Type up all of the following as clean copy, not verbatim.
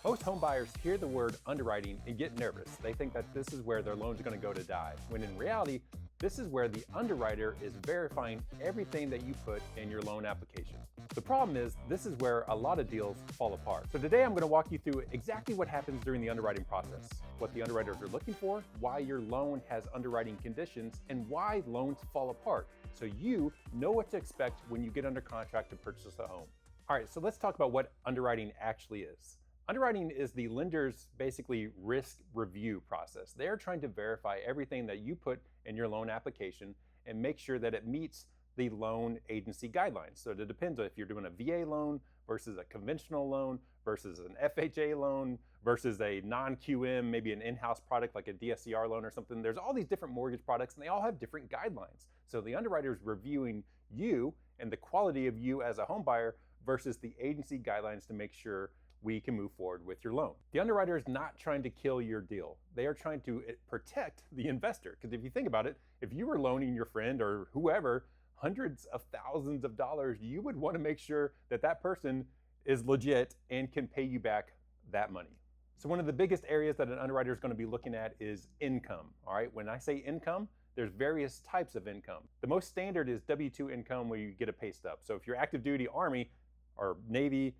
Most home buyers hear the word underwriting and get nervous. They think that this is where their loan's going to go to die, when in reality, this is where the underwriter is verifying everything that you put in your loan application. The problem is, this is where a lot of deals fall apart. So today I'm going to walk you through exactly what happens during the underwriting process, what the underwriters are looking for, why your loan has underwriting conditions, and why loans fall apart, so you know what to expect when you get under contract to purchase a home. All right, so let's talk about what underwriting actually is. Underwriting is the lender's basically risk review process. They're trying to verify everything that you put in your loan application and make sure that it meets the loan agency guidelines. So it depends on if you're doing a VA loan versus a conventional loan versus an FHA loan versus a non-QM, maybe an in-house product like a DSCR loan or something. There's all these different mortgage products and they all have different guidelines. So the underwriter is reviewing you and the quality of you as a home buyer versus the agency guidelines to make sure we can move forward with your loan. The underwriter is not trying to kill your deal. They are trying to protect the investor. Because if you think about it, if you were loaning your friend or whoever hundreds of thousands of dollars, you would want to make sure that that person is legit and can pay you back that money. So one of the biggest areas that an underwriter is going to be looking at is income. All right, when I say income, there's various types of income. The most standard is W-2 income where you get a pay stub. So if you're active duty Army or Navy,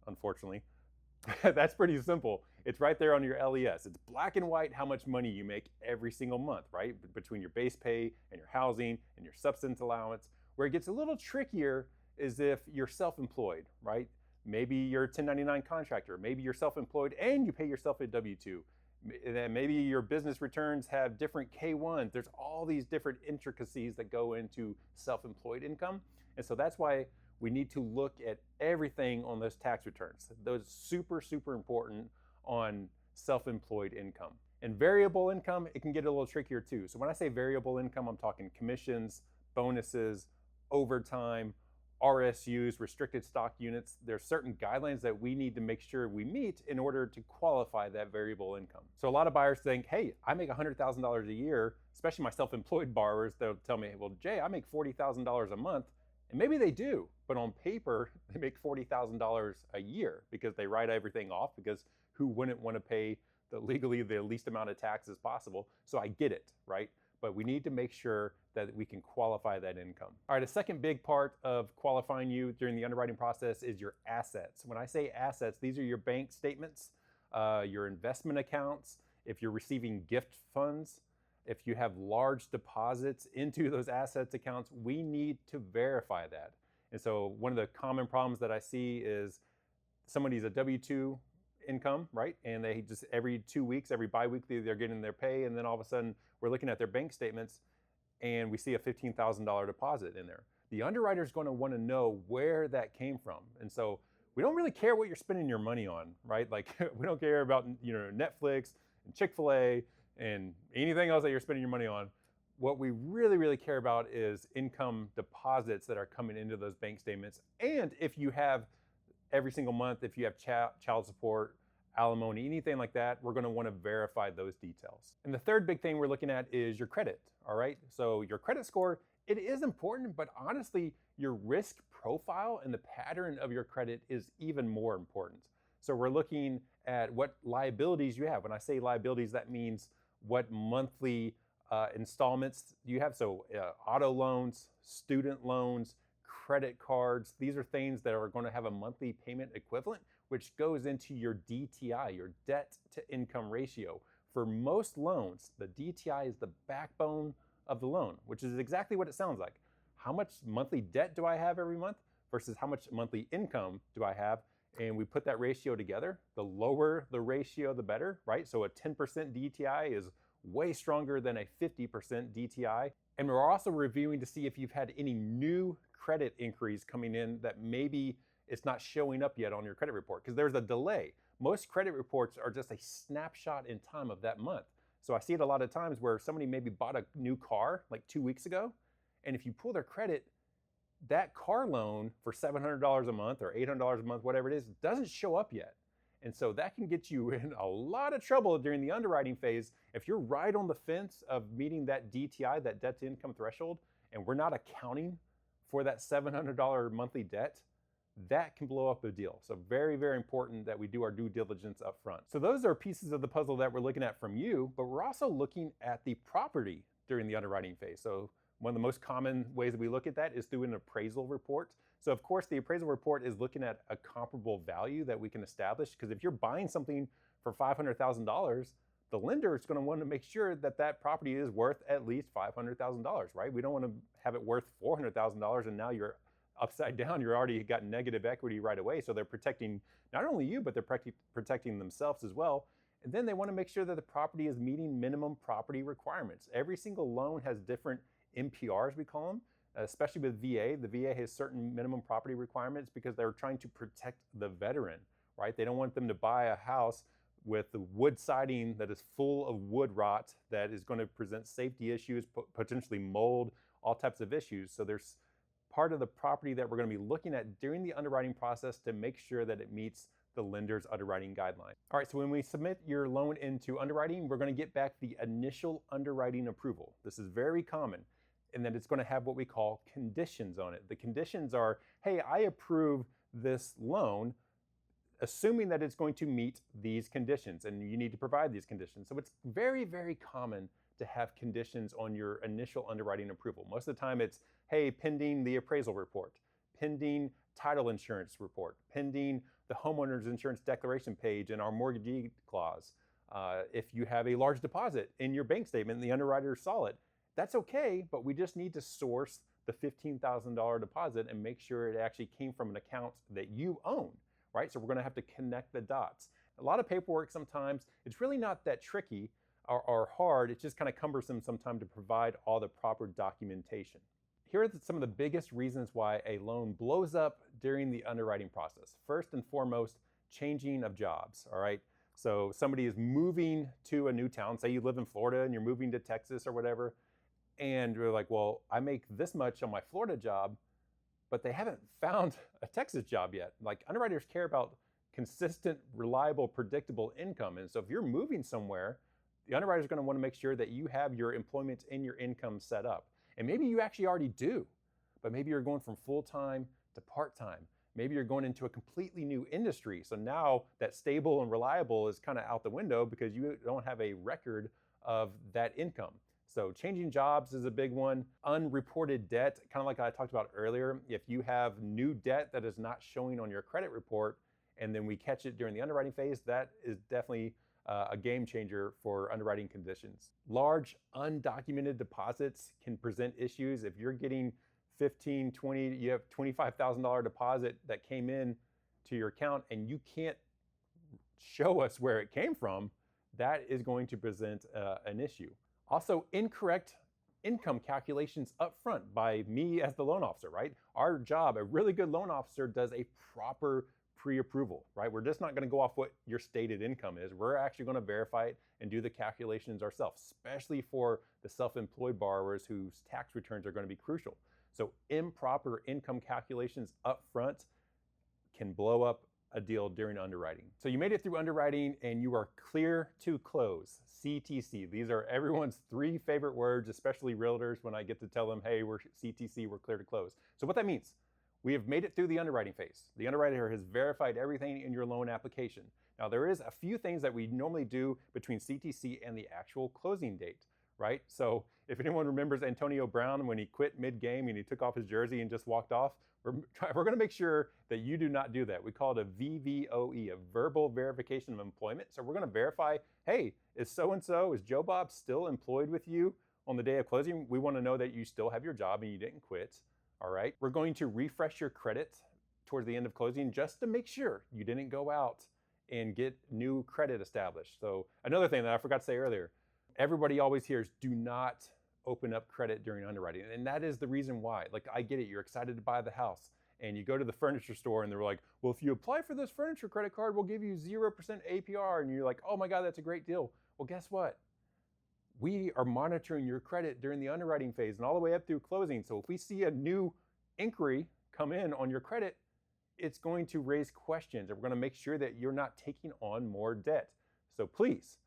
unfortunately, that's pretty simple. It's right there on your LES. It's black and white how much money you make every single month, right? Between your base pay and your housing and your subsistence allowance. Where it gets a little trickier is if you're self-employed, right? Maybe you're a 1099 contractor. Maybe you're self-employed and you pay yourself a W-2. Maybe your business returns have different K-1s. There's all these different intricacies that go into self-employed income. And so that's why we need to look at everything on those tax returns. Those super, super important on self-employed income. And variable income, it can get a little trickier too. So when I say variable income, I'm talking commissions, bonuses, overtime, RSUs, restricted stock units. There's certain guidelines that we need to make sure we meet in order to qualify that variable income. So a lot of buyers think, hey, I make $100,000 a year, especially my self-employed borrowers. They'll tell me, well, Jay, I make $40,000 a month. And maybe they do, but on paper, they make $40,000 a year because they write everything off, because who wouldn't want to pay legally the least amount of taxes possible? So I get it, right? But we need to make sure that we can qualify that income. All right, a second big part of qualifying you during the underwriting process is your assets. When I say assets, these are your bank statements, your investment accounts, if you're receiving gift funds, if you have large deposits into those assets accounts, we need to verify that. And so one of the common problems that I see is somebody's a W-2 income, right? And they just every 2 weeks, every bi-weekly, they're getting their pay. And then all of a sudden we're looking at their bank statements and we see a $15,000 deposit in there. The underwriter is going to want to know where that came from. And so we don't really care what you're spending your money on, right? Like we don't care about, Netflix and Chick-fil-A and anything else that you're spending your money on. What we really, really care about is income deposits that are coming into those bank statements. And if you have every single month, if you have child support, alimony, anything like that, we're going to want to verify those details. And the third big thing we're looking at is your credit, all right? So your credit score, it is important, but honestly, your risk profile and the pattern of your credit is even more important. So we're looking at what liabilities you have. When I say liabilities, that means what monthly installments you have. So auto loans, student loans, credit cards, these are things that are going to have a monthly payment equivalent, which goes into your DTI, your debt to income ratio. For most loans, the DTI is the backbone of the loan, which is exactly what it sounds like. How much monthly debt do I have every month versus how much monthly income do I have? And we put that ratio together. The lower the ratio, the better, right? So a 10% DTI is way stronger than a 50% DTI. And we're also reviewing to see if you've had any new credit inquiries coming in that maybe it's not showing up yet on your credit report, because there's a delay. Most credit reports are just a snapshot in time of that month. So I see it a lot of times where somebody maybe bought a new car like 2 weeks ago, and if you pull their credit, that car loan for $700 a month or $800 a month, whatever it is, doesn't show up yet. And so that can get you in a lot of trouble during the underwriting phase. If you're right on the fence of meeting that DTI, that debt to income threshold, and we're not accounting for that $700 monthly debt, that can blow up a deal. So very, very important that we do our due diligence up front. So those are pieces of the puzzle that we're looking at from you, but we're also looking at the property during the underwriting phase. So one of the most common ways that we look at that is through an appraisal report. So of course, the appraisal report is looking at a comparable value that we can establish, because if you're buying something for $500,000, the lender is going to want to make sure that that property is worth at least $500,000, right? We don't want to have it worth $400,000 and now you're upside down. You're already got negative equity right away. So they're protecting not only you, but they're protecting themselves as well. And then they want to make sure that the property is meeting minimum property requirements. Every single loan has different MPRs, we call them, especially with VA. The VA has certain minimum property requirements because they're trying to protect the veteran, right? They don't want them to buy a house with the wood siding that is full of wood rot that is going to present safety issues, potentially mold, all types of issues. So there's part of the property that we're going to be looking at during the underwriting process to make sure that it meets the lender's underwriting guidelines. All right, so when we submit your loan into underwriting, we're going to get back the initial underwriting approval. This is very common, and then it's going to have what we call conditions on it. The conditions are, hey, I approve this loan, assuming that it's going to meet these conditions, and you need to provide these conditions. So it's very, very common to have conditions on your initial underwriting approval. Most of the time it's, hey, pending the appraisal report, pending title insurance report, pending the homeowner's insurance declaration page and our mortgagee clause. If you have a large deposit in your bank statement and the underwriter saw it, that's okay, but we just need to source the $15,000 deposit and make sure it actually came from an account that you own, right? So we're gonna have to connect the dots. A lot of paperwork sometimes, it's really not that tricky or hard, it's just kind of cumbersome sometimes to provide all the proper documentation. Here are some of the biggest reasons why a loan blows up during the underwriting process. First and foremost, changing of jobs, all right? So somebody is moving to a new town, say you live in Florida and you're moving to Texas or whatever, and you're like, well, I make this much on my Florida job, but they haven't found a Texas job yet. Like, underwriters care about consistent, reliable, predictable income. And so if you're moving somewhere, the underwriter is going to want to make sure that you have your employment and your income set up. And maybe you actually already do, but maybe you're going from full-time to part-time. Maybe you're going into a completely new industry. So now that stable and reliable is kind of out the window because you don't have a record of that income. So changing jobs is a big one. Unreported debt, kind of like I talked about earlier. If you have new debt that is not showing on your credit report, and then we catch it during the underwriting phase, that is definitely a game changer for underwriting conditions. Large undocumented deposits can present issues. If you're getting 15, 20, you have $25,000 deposit that came in to your account and you can't show us where it came from, that is going to present an issue. Also, incorrect income calculations up front by me as the loan officer, right? Our job, a really good loan officer does a proper pre-approval, right? We're just not going to go off what your stated income is. We're actually going to verify it and do the calculations ourselves, especially for the self-employed borrowers whose tax returns are going to be crucial. So improper income calculations up front can blow up a deal during underwriting. So you made it through underwriting and you are clear to close, CTC. These are everyone's 3 favorite words, especially realtors, when I get to tell them, hey, we're CTC, we're clear to close. So what that means, we have made it through the underwriting phase. The underwriter has verified everything in your loan application. Now there is a few things that we normally do between CTC and the actual closing date, right? So if anyone remembers Antonio Brown when he quit mid-game and he took off his jersey and just walked off, we're gonna make sure that you do not do that. We call it a VVOE, a verbal verification of employment. So we're gonna verify, hey, is so-and-so, is Joe Bob still employed with you on the day of closing? We wanna know that you still have your job and you didn't quit. All right, we're going to refresh your credit towards the end of closing just to make sure you didn't go out and get new credit established. So another thing that I forgot to say earlier, everybody always hears, do not open up credit during underwriting. And that is the reason why. Like, I get it, you're excited to buy the house and you go to the furniture store and they're like, well, if you apply for this furniture credit card, we'll give you 0% APR. And you're like, oh my God, that's a great deal. Well, guess what? We are monitoring your credit during the underwriting phase and all the way up through closing. So if we see a new inquiry come in on your credit, it's going to raise questions and we're going to make sure that you're not taking on more debt. So please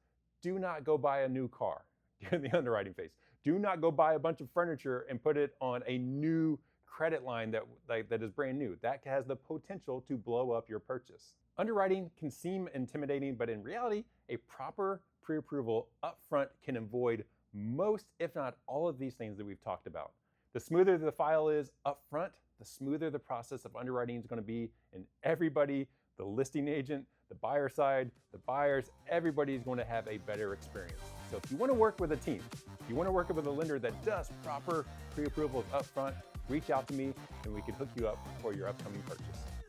do not go buy a new car during the underwriting phase. Do not go buy a bunch of furniture and put it on a new credit line that is brand new. That has the potential to blow up your purchase. Underwriting can seem intimidating, but in reality, a proper pre-approval upfront can avoid most, if not all, of these things that we've talked about. The smoother the file is upfront, the smoother the process of underwriting is going to be, and everybody, the listing agent, the buyer side, the buyers, everybody is going to have a better experience. So if you want to work with a team, if you want to work with a lender that does proper pre-approvals upfront, reach out to me and we can hook you up for your upcoming purchase.